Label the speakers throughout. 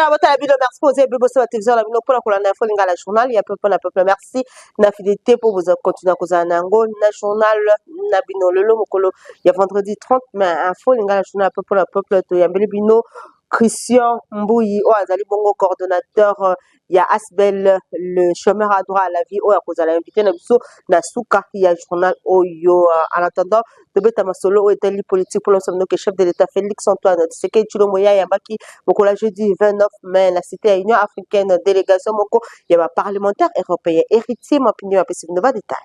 Speaker 1: la botte à la merci pour vous avez bossé la télévision la pour la colonne info lingala journal il y a peuple merci na fidélité pour vous continuer à causer nango na journal na bino lelo mokolo il y a vendredi 30 mai info lingala journal pour le peuple to ya bino Christian Mbouyi o azali bongo coordonnateur il y a Asbel le chômeur à droit à la vie o ya kozala invité na biso na suka ya journal oyo en attendant de beta masolo o eteli politique pour l'ensemble que chef de l'état Félix Antoine Tshisekedi Tshilombo ya yambaki mokola jeudi 29 mai la cité à Union africaine délégation moko il y a parlementaire européen héritier mapinyo ya pesi nova détail.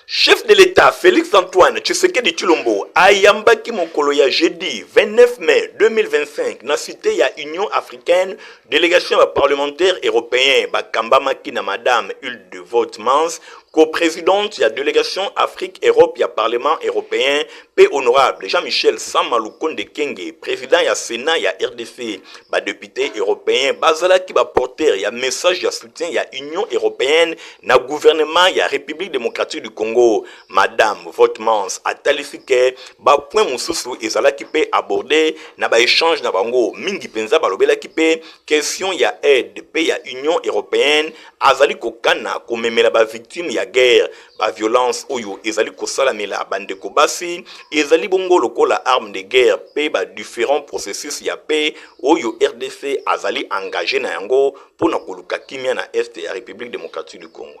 Speaker 2: Chef de l'État Félix Antoine Tshisekedi Tshilombo ayambaki mokolo ya jeudi 29 mai 2025 na cité ya Union africaine délégation parlementaire européen bakambamaki na madame Hulde de Votemans co-présidente ya délégation Afrique-Europe ya Parlement européen P honorable Jean-Michel Samaloukonde Kenge président ya Sénat ya RDC ba député européen bazalaki ba porteur ya message ya soutien ya Union européenne na gouvernement ya République démocratique du Congo madame Votemans atalifike ba point mususu ezalaki pe abordé na ba échange na bango mingi penza balobelaki pe question ya aide pe ya Union européenne azali kokana komemela ba victime ya guerre ba violence oyo ezali kosalamela bandeko basi ezali bongo lokola arme de guerre pe ba différents processus ya paix oyo RDC azali engagé na yango pona koluka kimia na est ya République démocratique du Congo.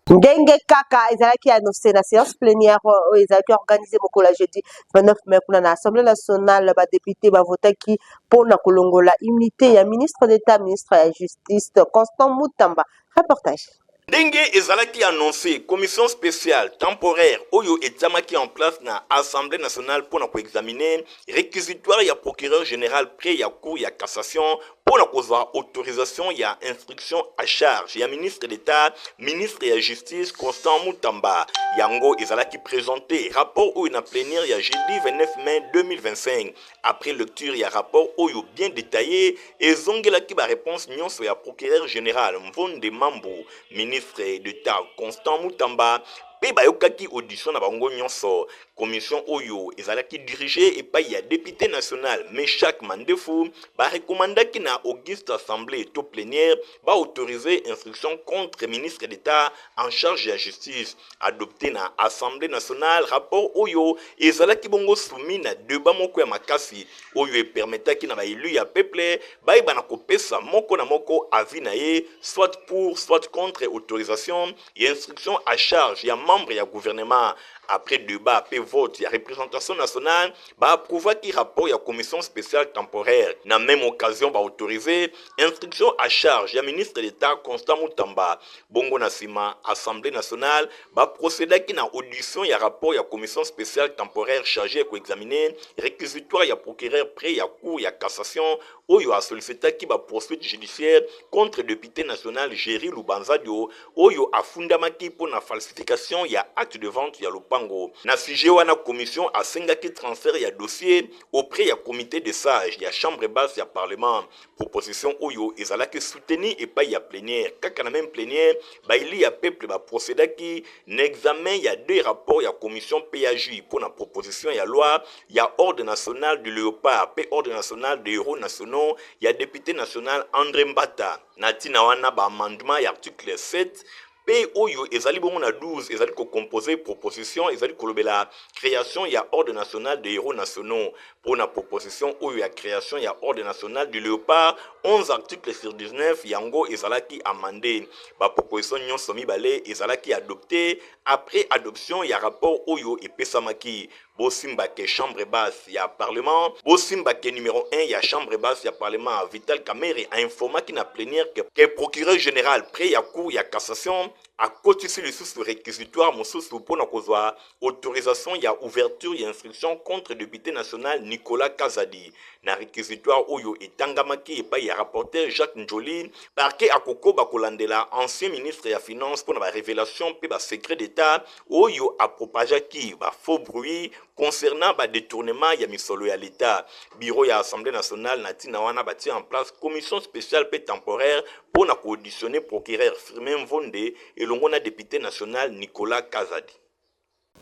Speaker 1: Ngenge kaka ezalaki annoncé na séance plénière ezalaki organisé mokola jeudi 29 mai kuna na Assemblée nationale ba député ba votaki pona kolongola immunité ya ministre d'État ministre ya justice Constant Mutamba reportage.
Speaker 2: Ndenge ezalaki annoncé commission spéciale temporaire oyo etamaki en place na Assemblée nationale pour examiner réquisitoire ya procureur général près ya cour ya cassation pour la autorisation ya instruction à charge ya ministre d'État ministre ya justice Constant Mutamba yango ezalaki présenté rapport oyo na plénière ya jeudi 29 mai 2025 après lecture ya rapport oyo bien détaillé ezongelaki ba réponse nyonso ya procureur général Mvonde Mambu ministre d'État Constant Mutamba pe bayokaki audition na bango nyonso commission oyo ezalaki dirigé et pa ya député national Meshak Mandefu ba recommandaki na Auguste assemblée to plénière ba autoriser instruction contre ministre d'État en charge de la justice adopté na assemblée nationale rapport oyo ezalaki bongo soumis na débat moko ya makasi oyo e permetaki na ba élu ya peuple ba ibana kopesa moko na moko avis na ye soit pour soit contre autorisation et instruction à charge ya membre ya gouvernement après débat et vote ya représentation nationale ba approuva qui rapport ya commission spéciale temporaire na même occasion ba autoriser instruction à charge ya ministre d'État Constant Mutamba bongo na sima assemblée nationale ba procéder qui na audition ya rapport ya commission spéciale temporaire chargée ko examiner réquisitoire ya procureur près ya cour ya cassation oyo a sollicité qui ba poursuite judiciaire contre député national Géry Lubanzadio oyo a fundamaki pour na falsification ya acte de vente ya Lupango na sujet wana commission a sengaki transfert ya dossier auprès ya comité de sages ya chambre basse ya parlement proposition oyo ezalaki soutenu et pas ya plénière kaka na même plénière ba ili ya peuple ba procédaki na examen ya deux rapports ya commission PAJ pour na proposition ya loi ya ordre national de léopard pe ordre national de héros nationaux ya député national André Mbata na tina wana ba amendement ya article 7 P oyo ezali bongo na 12 ezali ko composer proposition ezali kolobela création ya ordre national de héros nationaux pour na proposition oyo ya création ya ordre national du léopard 11 articles sur 19 yango ezalaki amendé ba proposition nyonso mibale ezalaki adopté après adoption ya rapport oyo epesamaki Bosimbake chambre basse ya parlement Bosimbake numéro 1 ya chambre basse ya parlement Vital Kamerhe a informé na plénière que procureur général près ya cour ya cassation a kotisi lisusu réquisitoire mosusu pona kozwa autorisation ya ouverture ya instruction contre député national Nicolas Kazadi na réquisitoire oyo etangamaki epai ya rapporteur Jacques Njoli parquet akokoba kolandela ancien ministre ya finance pona ba révélation pe ba secret d'état oyo apropagaki ba faux bruit concernant ba détournement ya misolo ya l'état bureau ya assemblée nationale na tina wana bati en place commission spéciale pe temporaire pour na auditionner procureur Firmin Mvonde et l'ongona député national Nicolas Kazadi.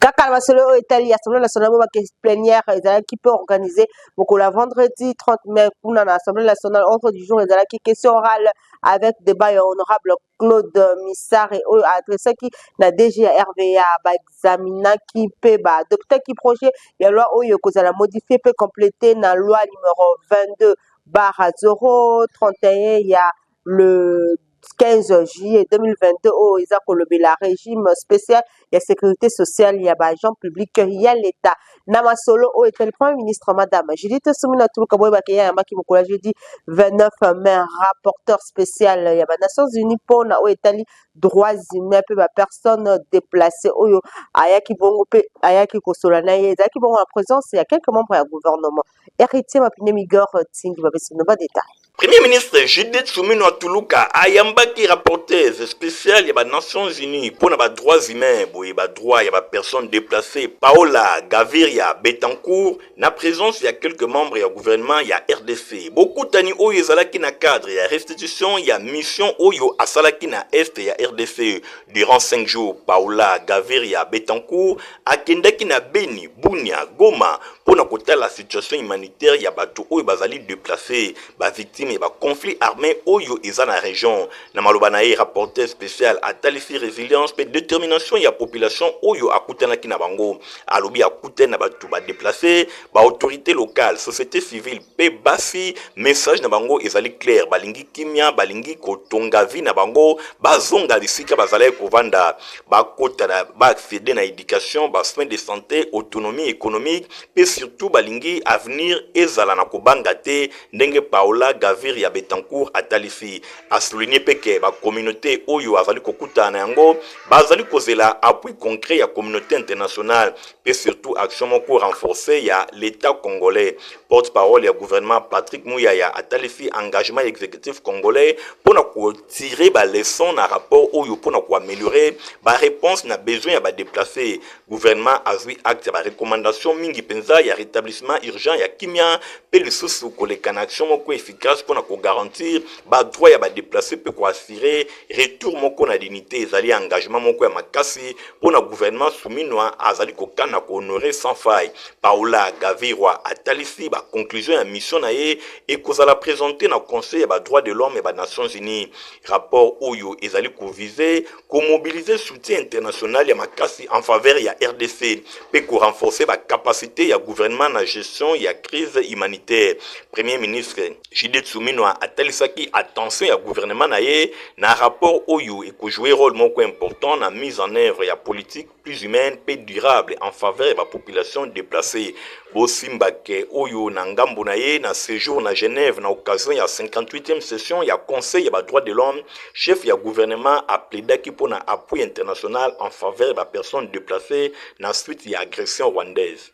Speaker 1: kaka na masolo oyo etali assemblée nationale bobaki plénière ezalaki mpe organisé mokolo ya vendredi 30 mai kuna na assemblée nationale ordre du jour ezalaki question orale avec débat ya honorable Claude Missare oyo adressaki na DG ya RVA baexaminaki mpe baadoptaki projet ya loi oyo ekozala modifie mpe complété na loi numéro 22 barra 031 ya le 15 juillet 2022 oyo eza kolobela régime spécial ya sécurité sociale ya baagent public ya l'État na masolo oyo etali premier ministre madame Judith Suminwa Tuluka boyebaki ya yambaki mokolo ya jeudi 29 mai rapporteur spécial ya Nations Unies mpona oyo etali droits humains mpe bapersone déplacé oyo ayaki bongo mpe ayaki kosola na ye ezalaki bongo na présence ya quelques membres ya gouvernement héritier Mapine Migor Tingi bapesi nova détail.
Speaker 2: Premier ministre Judith Suminwa Tuluka ayambaki rapporteuse spéciale ya Nations Unies pour les droits humains, les droits ya personnes déplacées Paola Gaviria Betancourt na présence ya quelques membres ya gouvernement ya RDC. Beaucoup tani oyo ezalaki na cadre ya restitution ya mission oyo asalaki na est ya RDC durant 5 jours. Paola Gaviria Betancourt akendaki na Beni, Bunia, Goma pour la situation humanitaire ya bato oyo bazali déplacés, ba victimes et ba conflit armé oyo eza na région. Na maloba na ye rapporteur spécial atalisi résilience pe détermination ya population oyo akutanaki na bango. Alobi akutana bato ba déplacés, ba autorité locale, société civile pe basi message na bango ezali clair, balingi kimia, balingi kotonga vi na bango, bazonga lisika bazala kovanda, ba kota na ba accéder na éducation, ba soins de santé, autonomie économique, pe surtout balingi avenir ezala na kobanga te ndenge Paola Gaviria Betancourt atalisi. A souligné que la communauté oyo azali kokuta na yango bazali kozela appui concret ya communauté internationale et surtout action moko renforcée ya l'état congolais. Porte-parole ya gouvernement Patrick Mouyaya atalisi engagement exécutif congolais pour na tirer ba leçon na rapport oyo pour na améliorer ba réponse na besoin ya ba déplacer. Gouvernement azui acte ya ba recommandation mingi penza ya rétablissement urgent ya kimia pe lisusu koleka na action moko efficace pour na garantir ba droit ya ba déplacer pe ko assurer retour moko na dignité ezali engagement moko ya makasi pour na gouvernement Suminwa azali kokana ko honorer sans faille. Paola Gavirwa atalisi ba conclusion ya mission na ye et kozala présenter na conseil ya ba droit de l'homme et ba Nations Unies. Rapport oyo ezali ko viser ko mobiliser soutien international ya makasi en faveur ya RDC pe ko renforcer ba capacité ya gouvernement na gestion ya crise humanitaire. Premier ministre Judith Suminwa atalisaki attention ya gouvernement na ye na rapport oyo et ko jouer rôle moko important na mise en œuvre ya politique plus humaine et durable en faveur de la population déplacée. Bosimbake oyo na ngambo na ye na séjour na Genève na occasion ya 58e session ya conseil ya droit de l'homme, chef ya gouvernement a plaidaki pour na appui international en faveur de la personne déplacée na suite ya agression rwandaise.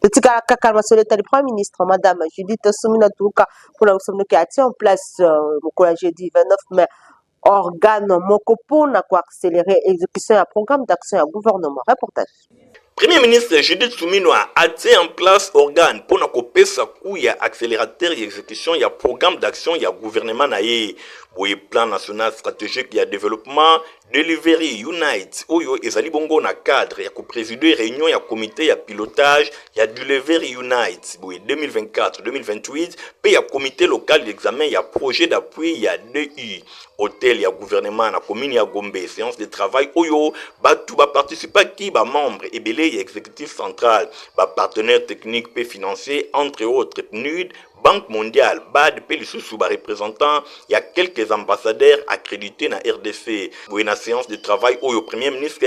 Speaker 1: Totika kaka masolo etali premier ministre madame Judith Suminwa Tuluka pour la somme qui a en place mokolo jeudi 29 mai organe moko mpona koaccélérer exécution ya programme d'action ya gouvernement. Reportage.
Speaker 2: Premier ministre Judith Suminwa a mis en place organe pour na kopesa coup ya accélérateur et exécution ya programme d'action ya gouvernement na ye. Boye plan national stratégique ya développement Delivery Unite oyo ezali bongo na cadre ya ko-présider réunion ya comité ya pilotage ya Delivery Unite boye 2024-2028 pe ya comité local d'examen ya projet d'appui ya DU hôtel ya gouvernement na commune ya Gombe séance de travail oyo batu ba participa ki ba membre ebele ya exécutif central ba partenaire technique pe financier entre autres PNUD Banque mondiale, BAD, Pelisusu, représentant, il y a quelques ambassadeurs accrédités dans RDC. Pour une séance de travail où le Premier ministre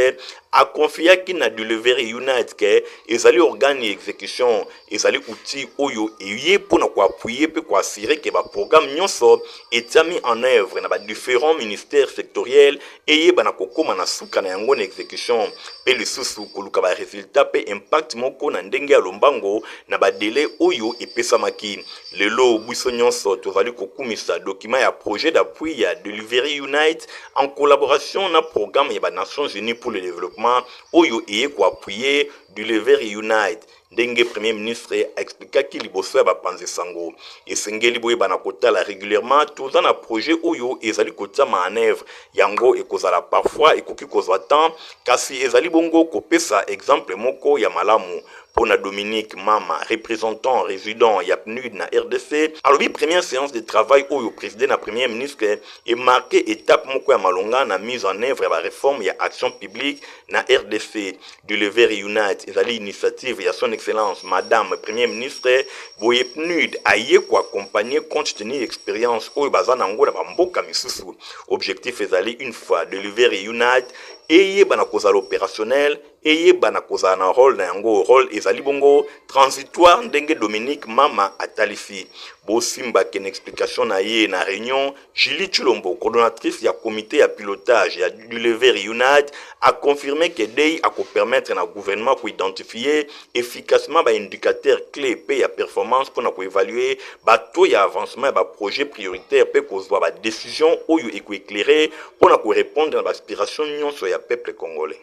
Speaker 2: a confié qu'il n'a Delivery Unite que ils allaient organiser exécution, ils allaient outils oyo et pour nous appuyer pour assurer que le programme nyonso est mis en œuvre dans différents ministères sectoriels et bana kokoma na suka na yango na exécution. Pelisusu koluka ba résultat pe impact moko na ndenge ya lombango na ba délai oyo epesamaki. Lelo buso nyonso tovali kokumisa document ya projet d'appui ya Delivery Unite en collaboration na programme ya ba Nations Unies pour le développement oyo eye ko appuyer Delivery Unite ndenge premier ministre expliquaki liboso ya bapanzi sango esengeli boye bana kotala régulièrement toza na projet oyo ezali kotiama en œuvre yango ekozala parfois ekoki kozwa temps kasi ezali bongo kopesa exemple moko ya malamu Pona Dominique Mama, représentant résident ya PNUD na RDC, alobi première séance de travail oyo président na premier ministre est marqué étape moko ya malonga na mise en œuvre ya ba réforme ya action publique na RDC. Du lever Unite, ezali initiative ya son excellence madame premier ministre boye PNUD aye ko accompagner compte tenu expérience oyo bazana ngo na bamboka misusu. Objectif ezali une fois de lever Unite eye bana kozala opérationnel eye bana kozala na rôle na yango rôle ezali bongo transitoire ndenge Dominique Mama atalifi bosimba ken explication na ye na réunion Julie Chulombo coordonnatrice ya comité ya pilotage ya du lever Unite a confirmé que DEI a permettre na gouvernement pour identifier efficacement ba indicateur clé pe ya performance pour na ko évaluer ba taux ya avancement ba projet prioritaire pe kozwa ba décision oyo eko éclairer pour na ko répondre na ba aspiration nyonso ya peuple congolais.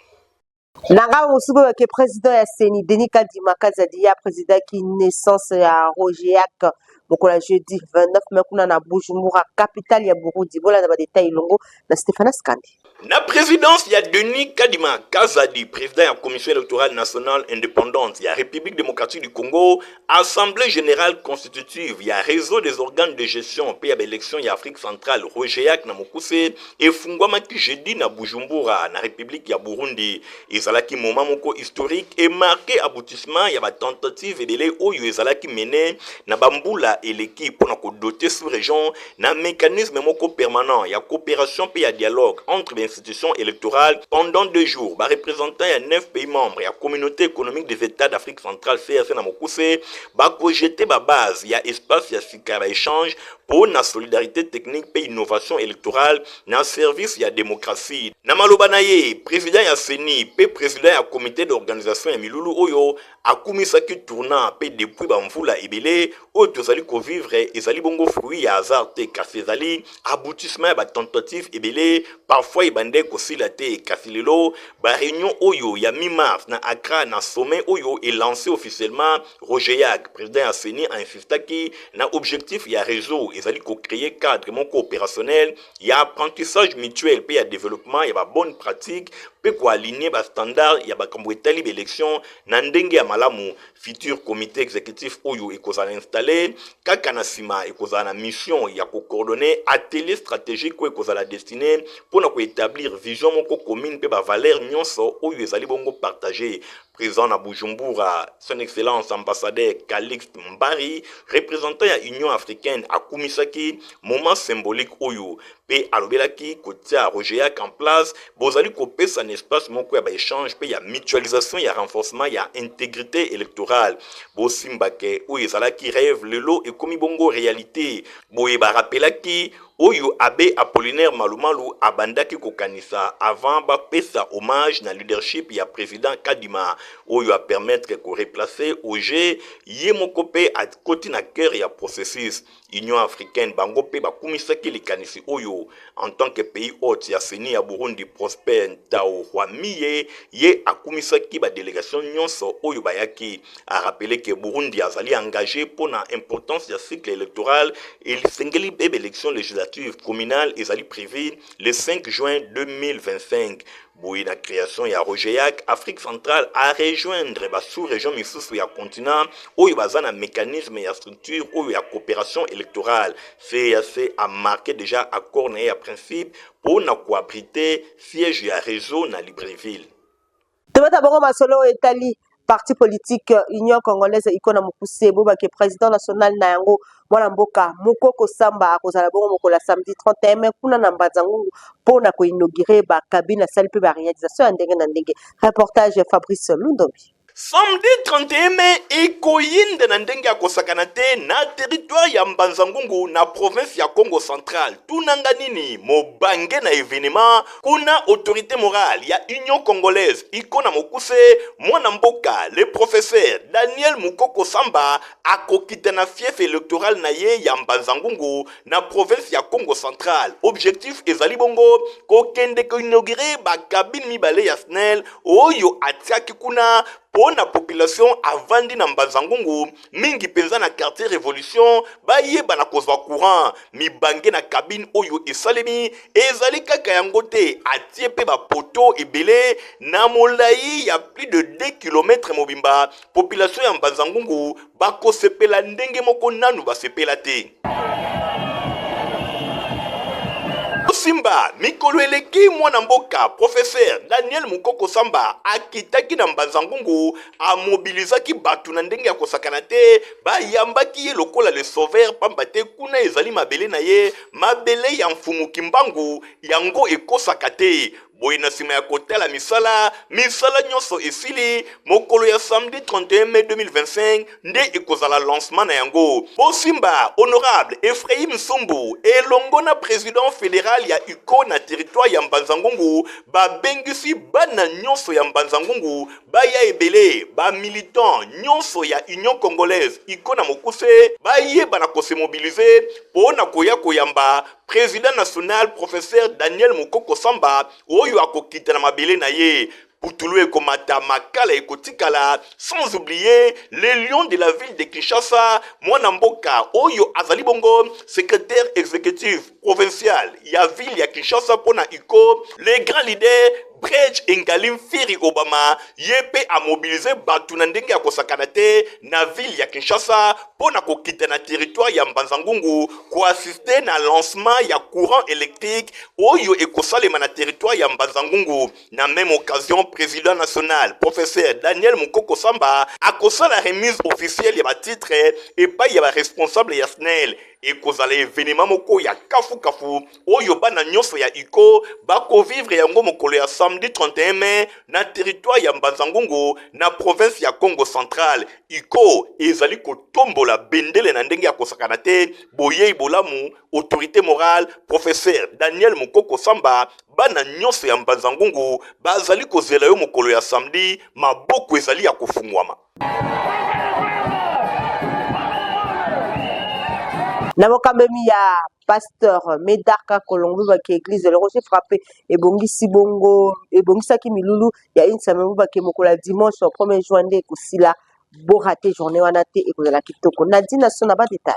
Speaker 1: Nanga musubo ke président ya Seni Denis Kadima Kazadi ya président qui naissance ya Rogeak mokola jeudi 29 mai kuna na Bujumbura capitale ya Burundi bola na ba détail longo na Stéphane Skandi.
Speaker 2: Na présidence, il y a Denis Kadima Kazadi, président de la Commission électorale nationale indépendante, il y a République démocratique du Congo, Assemblée générale constitutive, il y a réseau des organes de gestion, pays à l'élection, il y a Afrique centrale, Rogeak na Mokuse, et Fungwama qui jeudi na Bujumbura, na République, il y a Burundi, et Zalaki moment moko historique, et marqué aboutissement, il y a tentative et délai où il y a Zalaki mené, na Bamboula et l'équipe pour nous doter sous région, na mécanisme moko permanent, il y a coopération, puis il y a dialogue entre les institutions électorales pendant 2 jours. Bah, représentant il y a 9 pays membres, il y a communauté économique des États d'Afrique centrale, CRC na Mokuse, bah, projeter ma base, il y a espace, il y a sikara échange pour la solidarité technique et innovation électorale, dans service, il y a démocratie. Na malobanaye, président ya Seni, pe président ya comité d'organisation ya Milulu Oyo, a kumisaki tournant, pe depuis bamvula ebele, oyo tozali ko vivre, ezali bongo fruit ya hasard te, kasi ezali aboutissement ya ba tentative ebele, parfois ibande kosila te, kasi lelo, ba réunion Oyo ya mi-mars na Accra na sommet Oyo est lancé officiellement. Rogeak, président ya Seni, a insistaki na objectif ya réseau, ezali ko créer cadre mon coopérationnel, il y a apprentissage mutuel, puis il y a développement, il y a bonne pratique, puis quoi aligner ba standard, il y a ba kambwetali l'élection na ndenge ya malamu. Futur comité exécutif Oyo ekozala installé, kaka na sima ekozala na mission ya ko coordonner atelier stratégique ko ekozala destiné pour na ko établir vision moko commune pe ba valeur nyonso Oyo ezali bongo partager. Présent à Bujumbura, son excellence ambassadeur Calixte Mbari, représentant ya Union africaine à Kumisaki, moment symbolique Oyo, pe alobelaki kotia Rogeak en place, bozali kopesa un espace moko ya ba échange, pe ya mutualisation, ya renforcement, ya intégrité électorale. Bo simbake Oyo ezalaki rêve lelo et komi bongo réalité. Boye ba rappelaki Oyo Abbé Apollinaire Malumalu abandaki kokanisa avant ba pesa hommage na leadership ya président Kadima Oyo a permettre ko replacer OG Yemokope a côté na cœur ya processus Union africaine bango pe ba kumisaki likanisi Oyo en tant que pays hôte ya Seni ya Burundi Prosper Ntao Hwamiye ye akumisaki ba délégation nyonso Oyo bayaki a rappelé que Burundi azali engagé pour na importance ya cycle électoral et l'isengeli bebe élection législative communale ezali prévu le 5 juin 2025. Boui la création ya Rogeak, Afrique centrale a rejoindre ba sous-région misusu ya continent où il y a un mécanisme et structure où il y a coopération électorale. CAC a marqué déjà accord et à principe pour na coabriter siège ya réseau na Libreville.
Speaker 1: Tebata bongo masolo etali parti politique Union congolaise ikona mukuse boba ke président national na yango mwana mboka Mukoko Samba akozala bongo mokola samedi 31 mai kuna na Mbazangungu pona ko inaugurer ba cabine salle pe ba réalisation ndenge na ndenge. Reportage Fabrice Lundombi.
Speaker 2: Samedi 31 mai ekoyinde na ndenge ya kosakana te na territoire ya Mbanzangungu na province ya Congo central. Tunanga nini mobange na événement kuna autorité morale ya Union congolaise ikona mokuse mwana mboka le professeur Daniel Mukoko Samba akokita na fief électoral na ye ya Mbanzangungu na province ya Congo central. Objectif ezali bongo kokende ko inaugurer ba cabine mibale ya SNEL oyo atiaki kuna pona population avandi na Mbanzangungu mingi penza na quartier Révolution bayeba na kozwa courant mibange na cabine oyo esalemi ezali kaka yango te atie pe ba poto ebele na molai ya plus de 2 km mobimba population ya Mbanzangungu bakosepela ndenge moko nanu basepela te. Simba mikolo eleki mwana mboka professeur Daniel Mukoko Samba akitaki na Mbanzangungu amobilizaki batu na ndenge ya kosakana te bayambaki ye lokola le sauveur pamba te kuna ezali mabele na ye mabele ya mfumuki mbangu yango ekosaka te. Boye na sima ya kotala misala nyonso esili mokolo ya samedi 31 mai 2025 nde ekozala lancement na yango. Bosimba honorable Ephraim Sumbu elongo na président fédéral ya UCO na territoire ya Mbanzangungu babengisi bana nyonso ya Mbanzangungu baya ebele ba militant nyonso ya Union Congolaise UCO na mokuse bayeba na kose mobiliser pona koya koyamba président national professeur Daniel Mukoko Samba oyo akokita na mabele na ye putulu ekomata makala ekotikala sans oublier les lions de la ville de Kinshasa mwana mboka oyo azali bongo secrétaire exécutif provincial ya ville ya Kinshasa pona UCO les grands leaders Bridge Engalim Firi Obama yepe a mobilisé batu na ndenge ya kosakana te na ville ya Kinshasa pona kokita na territoire ya Mbanzangungu ko assister na lancement ya courant électrique oyo ekosalema na territoire ya Mbanzangungu. Na même occasion président national professeur Daniel Mukoko Samba akosala remise officielle ya ba titre et pas ya ba responsable ya SNEL ekozala événement moko ya kafu oyo bana nyonso ya UCO bako vivre yango mokolo ya samedi 31 mai na territoire ya Mbanzangungu na province ya Congo Central. UCO ezali kotombola bendele na ndenge ya kosakana te boye ibolamu autorité morale professeur Daniel Mukoko Samba bana nyonso ya Mbanzangungu bazali kozela yo mokolo ya samedi maboko ezali ya kofungwama.
Speaker 1: Na mokambemi ya pasteur Medarka Kolongo baki église le rocher frappé et bongisi bongo et bongisaki milulu ya une semaine baki mokola dimanche au 1er juin nde kusila bo raté journée wana te ekozala kitoko Nadine sona ba détail.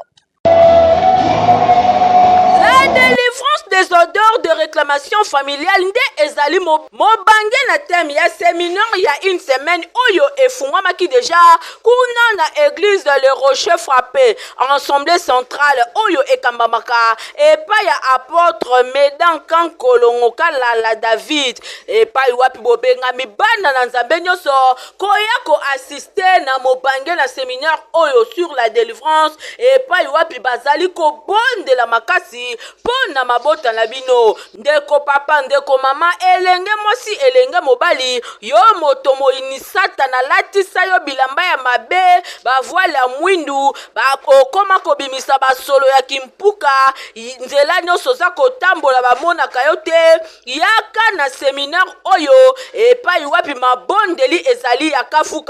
Speaker 3: La délivrance des odeurs de réclamation familiale nde ezali mobange na thème ya séminaire ya une semaine oyo efungwamaki déjà kuna na église le rocher frappé assemblée centrale oyo ekambamaka epai ya apôtre Medan Kankolongo Kalala David epai wapi bobengami bana na nzambe nyonso koya ko assister na mobange na séminaire oyo sur la délivrance epai wapi bazali ko bondela makasi pona mabota na bino ndeko papa ndeko mama elenge mosi elenge mobali yo moto moinisata na latisa yo bilamba ya mabe bavoile ya mwindu bakokoma kobimisa basolo ya kimpuka nzela nyonso za kotambola bamonaka yo te yaka na séminaire oyo epai wapi mabondeli ezali ya kafu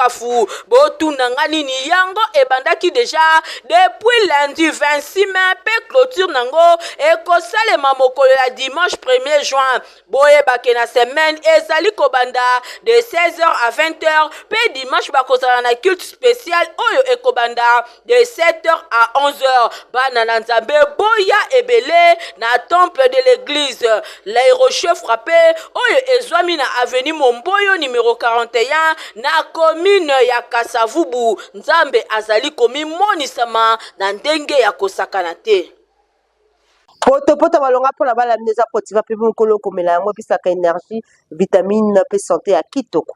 Speaker 3: botuna nini yango ebandaki déjà depuis lundi 26 mai pe clôture nango ekosalema mokolo ya dimanche 1er juin boye bake na semaine ezali kobanda de 16h à 20h pe dimanche bakozala na culte spécial oyo ekobanda de 7h à 11h bana na nzambe boya ebele na temple de l'église le rocher frappé oyo ezwami na avenue Momboyo numéro 41 na commune ya Kasavubu nzambe azali komimonisama na ndenge ya kosakana te.
Speaker 1: Poto balonga pona bala mneza potiva pe mokolo komela yango pisaka énergie vitamine pe santé ya kitoko.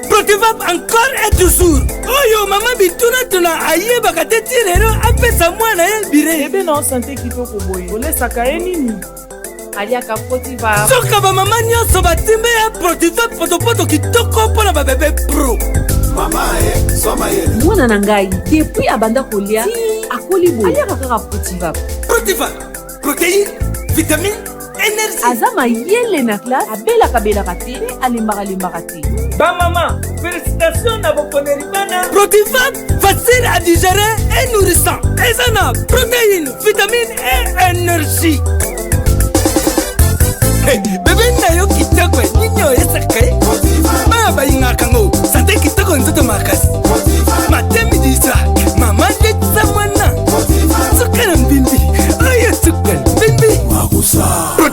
Speaker 4: Protivap encore et toujours. Oyo mama bituna tuna ayeba kateti lero apesa mwana ye bire.
Speaker 5: Ebe na santé kitoko boye. Olesaka ye nini? Aliaka Protivap.
Speaker 4: Soka ba mama nyonso batimbe ya Protivap poto kitoko pona ba bébé pro.
Speaker 6: Mama soma ye.
Speaker 5: Mwana na ngai depuis abanda kolia akoli boye. Aliaka kaka Protivap.
Speaker 4: Protivap. Protéine, vitamine, énergie.
Speaker 5: Azama yele na classe abelaka te alembaka te.
Speaker 4: Ba maman, félicitations na bokoneri bana. Protivap, facile à digérer et nourrissant. Ezana, protéines, vitamines et énergie. Hey, bébé na yo kitoko, ninyo esaka.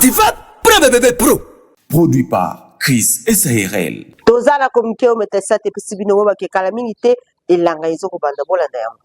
Speaker 4: Protivat Pro Pro.
Speaker 6: Produit par Chris SARL.
Speaker 1: toza na communiqué o metesa te pesi bino mo bakekala mingi te elanga ezokobanda bolanda yango.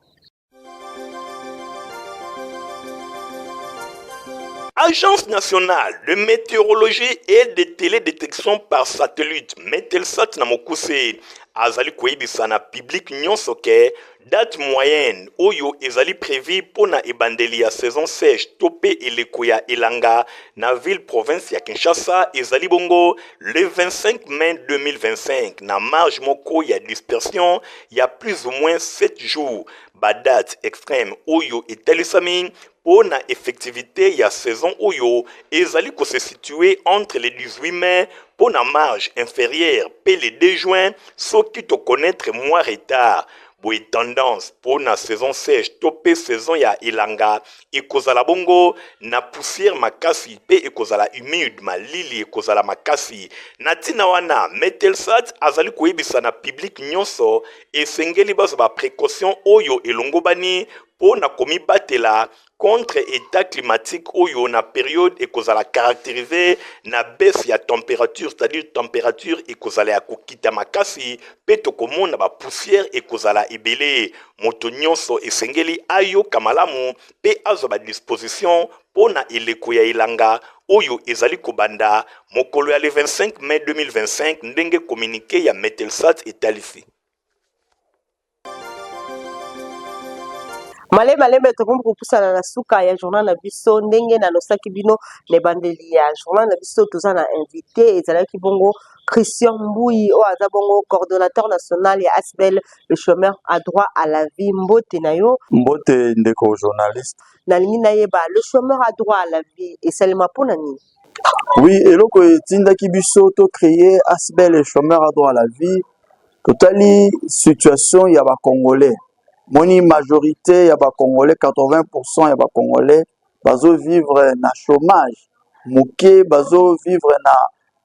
Speaker 2: Agence nationale de météorologie et de télédétection par satellite Metelsat na mokuse azali koyebisa na public nyonso ke date moyenne oyo ezali prévu pona ebandeli ya saison sèche tope eleko ya elanga na ville province ya Kinshasa ezali bongo le 25 mai 2025 na marge moko ya dispersion ya plus ou moins 7 jours ba date extrême oyo etalisami pona effectivité ya saison oyo ezali ko se situer entre le 18 mai pona marge inférieure pe le 2 juin soki to connaître mois retard boye tendance pona saison sèche tope saison ya elanga ekozala bongo na poussière makasi pe ekozala humide malili ekozala makasi na tina wana Metelsat azali koyebisa na public nyonso esengeli bazwa ba précaution oyo elongobani pona komibatela contre état climatique oyo na période ekozala caractérisée na baisse ya température, c'est-à-dire température ekozala ya kokita makasi pe tokomona ba poussière ekozala ebele moto nyonso esengeli ayo kamalamu pe azwa ba disposition pona eleko ya elanga oyo ezali kobanda mokolo ya le 25 mai 2025 ndenge communiqué ya Metelsat etalisi.
Speaker 1: malembe tokombi kopusana na suka ya journal na biso ndenge na losaki bino na ebandeli ya journal na biso toza na invité ezalaki bongo Christian Mbui oyo aza bongo coordonnateur national ya ASBEL le chômeur à droit à la vie mbote na yo
Speaker 7: mbote ndeko journaliste
Speaker 1: nalingi nayeba le chômeur à droit à la vie esalema mpona nini?
Speaker 7: oui eloko etindaki biso to créer ASBEL le chômeur à droit à la vie totali situation ya bakongolais moni majorité ya ba Congolais 80% ya ba Congolais bazo vivre na chômage moke bazo vivre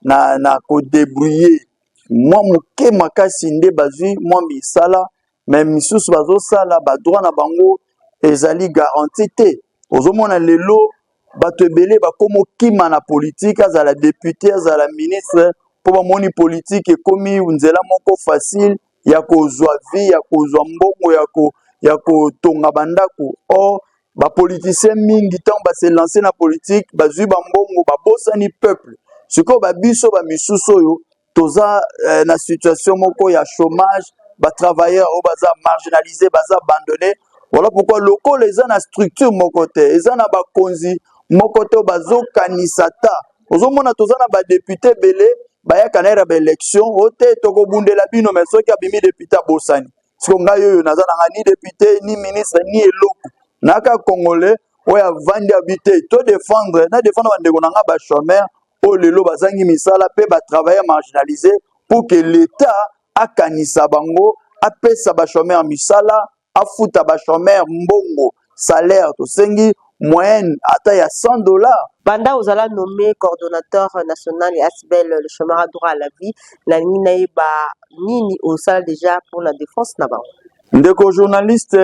Speaker 7: na ko débrouiller moi moke makasi nde bazui moi misala mais misusu bazo sala ba droit na bango ezali garanti te ozomona lelo bato ebele bakomo kima na politique azala député azala ministre po ba moni politique ekomi nzela moko facile ya kozwa vie ya kozwa mbongo ya kotonga bandako or ba politicien mingi tant ba se lancer na politique bazui ba mbongo ba bosani peuple siko ba biso ba misusu yo toza na situation moko ya chômage ba travailleurs o baza marginalisé baza abandonné voilà pourquoi loko les na structure moko te eza na ba konzi moko to bazo kanisata ozomona toza na ba député belé bayaka na ba élection ote toko bundela bino mais soki abimi député bosani siko ngai yo naza na ni député ni ministre ni eloko naka congolais oya vandi habité to défendre bandeko na nga ba chômeur o lelo bazangi misala pe ba travailleurs marginalisés pour que l'état akanisa bango apesa ba chômeur misala afuta ba chômeur mbongo salaire to sengi moyenne ata ya $100.
Speaker 1: Banda ozala nommé coordonnateur national et ASBEL le chômeur à droit à la vie la nini ba nini osala déjà pour la défense na ba
Speaker 7: ndeko journaliste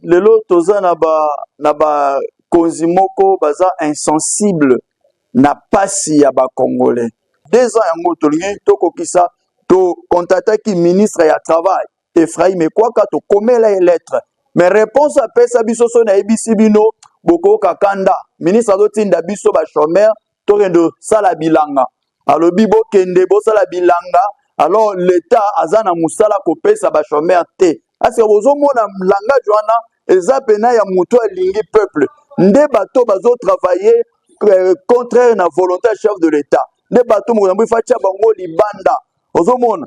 Speaker 7: lelo toza na ba konzi moko baza insensible na pasi ya ba congolais 2 ans yango tolingi tokokisa to contactaki ministre ya travail Ephraim Ekwaka to komela lettre mais réponse apesa biso so na ebisi bino boko kakanda ministre azotinda biso ba chômeur to rendo sala bilanga alobi bo kende bo sala bilanga alors l'état azana musala kopesa ba chômeur te ase bozomona langage wana eza pena ya muto alingi peuple nde bato bazo travailler contraire na volonté chef de l'état nde bato mo fatia bango libanda ozomona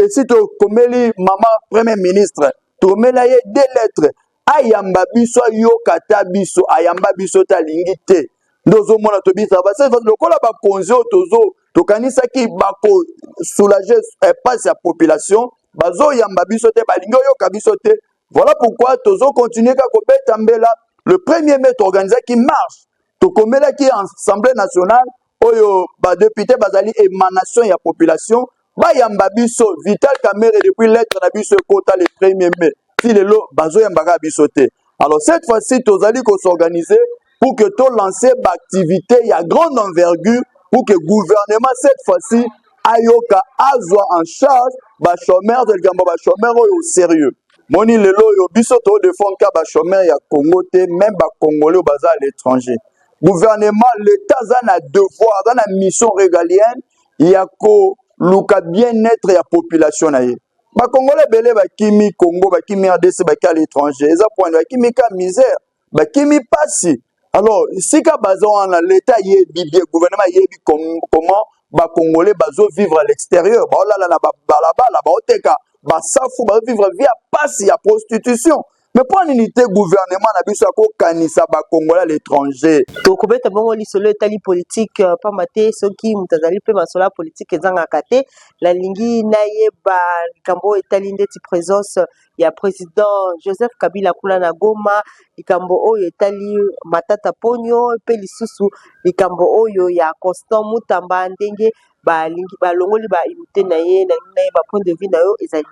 Speaker 7: si to komeli mama premier ministre to komela ye 2 lettres ayamba biso yokata biso ayamba biso talingi te ndozo mona to bisa ba c'est lokola ba konzi tozo to kanisa ki bako soulager passe la population bazo yamba biso te balingi yoka biso te voilà pourquoi tozo continuer ka kobeta mbela le 1er mai organisé qui marche to komela ki assemblée nationale oyo ba député bazali émanation ya population ba yamba biso Vital Kamerhe depuis lettre na biso kota le 1er mai si lelo bazo yambaka biso te alors cette fois-ci tozali ko s'organiser pour que tu lancer l'activité, il y a grande envergure pour que le gouvernement, cette fois-ci, ayoka azwa en charge, ba chômeur de l'gambo, ba chômeur au sérieux. Moni lelo yo biso to défendre ka ba chômeur ya Congo te, même ba Congolais au bazar à l'étranger. Gouvernement, l'État a un devoir, dans la mission régalienne, il y a ko luka bien-être ya population na ye. Ba Congolais belé ba kimi Congo, ba kimi RDC, ba à l'étranger. Eza point ba kimi ka misère, ba kimi pasi. Alors, si ka bazon l'État yé bi gouvernement yé bi comment ba Congolais bazo vivre à l'extérieur, ba là ba là-bas, ba oteka, ba safu ba vivre via pasi ya prostitution. Mais pour l'unité gouvernement na biso ko kanisa ba Congolais à l'étranger.
Speaker 1: To kobeta bongo lisolo etali politique pa mate soki mutazali pe masola politique ezanga kate la lingi naye ba likambo etali ndeti présence ya président Joseph Kabila kula na Goma likambo oyo etali Matata Ponyo pe lisusu likambo oyo ya Constant Mutamba ndenge ba lingi ba longoli ba unité naye ba point de vue na yo ezali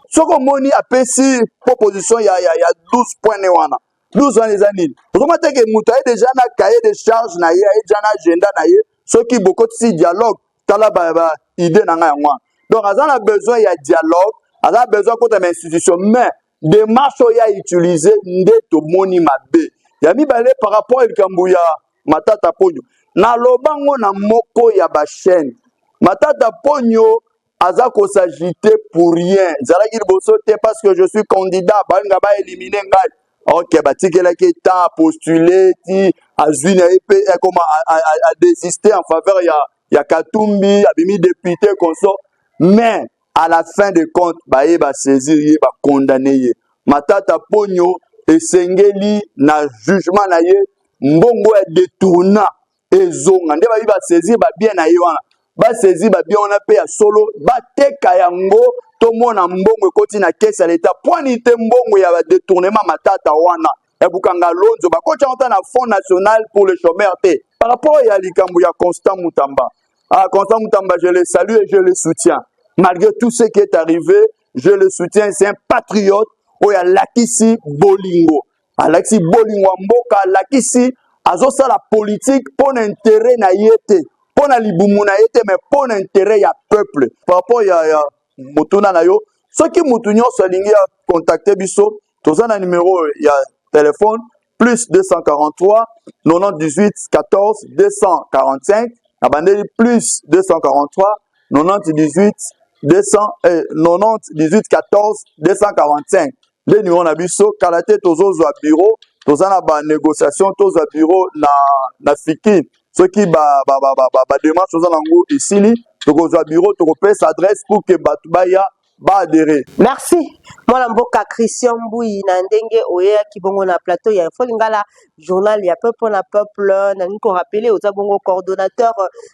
Speaker 7: Soko moni apesi proposition ya 12 points ne wana 12 wana eza nini okomata ke mutu aye déjà na cahier de charge na ye aye déjà na agenda na ye soki bokotisi dialogue tala ba idée na nga yango wana donc aza na besoin ya dialogue aza na besoin kota ma institution mais démarche oyo ya utiliser nde tomoni mabe ya mibale par rapport à likambo ya Matata Ponyo na lobango na moko ya ba chaîne Matata Ponyo aza ko s'agiter pour rien zalaki liboso te parce que je suis candidat balinga ba éliminer ngai ok batikelaki temps postuler ti azwi na pe comment a désister en faveur ya Katumbi abimi député consort mais à la fin de compte ba saisir ye ba condamner ye Matata Ponyo esengeli na jugement na ye mbongo ya détourna ezonga nde ba saisir ba bien na ye wana ba saisir ba bien on a payé solo ba teka yango to mona mbongo ekoti na caisse à l'état point te mbongo ya détournement Matata wana e bukanga lonzo ba kocha ngota na Fonds national pour les chômeurs te par rapport ya likambo ya Constant Mutamba Constant Mutamba je le salue et je le soutiens malgré tout ce qui est arrivé je le soutiens c'est un patriote oya lakisi bolingo alakisi bolingo mboka lakisi azosa la politique pour intérêt na yete pour na libumu na yete mais pour intérêt ya peuple par rapport ya mutuna na yo soki mutu nyonso alingi ya contacter biso toza na numéro ya téléphone plus 243 98 14 245 abandeli plus 243 98 14 245 le numéro na biso kala te tozozwa bureau toza na ba négociation tozwa bureau na fiki soki ba démarche toza nango isili tokozwa bureau tokopesa adresse pour que bato baya ba adhérer.
Speaker 1: Merci. Moi mboka Christian Mbui na ndenge oye kibongo na plateau ya Info Lingala journal ya peuple na peuple na niko rappeler aux bongo coordonnateur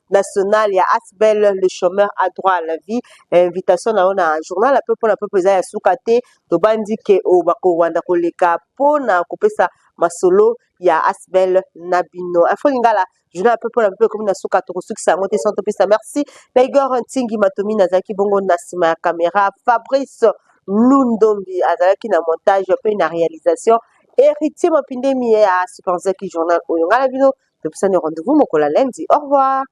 Speaker 1: national ya Asbel le chômeur à droit à la vie invitation na ona journal ya peuple za ya sukate to bandi ke o bako wanda koleka pona kopesa masolo ya Asbel Nabino Info Lingala journal peuple na peuple comme na sukato sukisa ngote santo pesa merci na Igor Ntingi Matomi na zaki bongo na sima ya caméra Fabrice Lundombi azalaki na montage pe na réalisation héritier mapindemi ya Super Zaki journal oyongala bino topesa ne rendez-vous mokola lundi au revoir.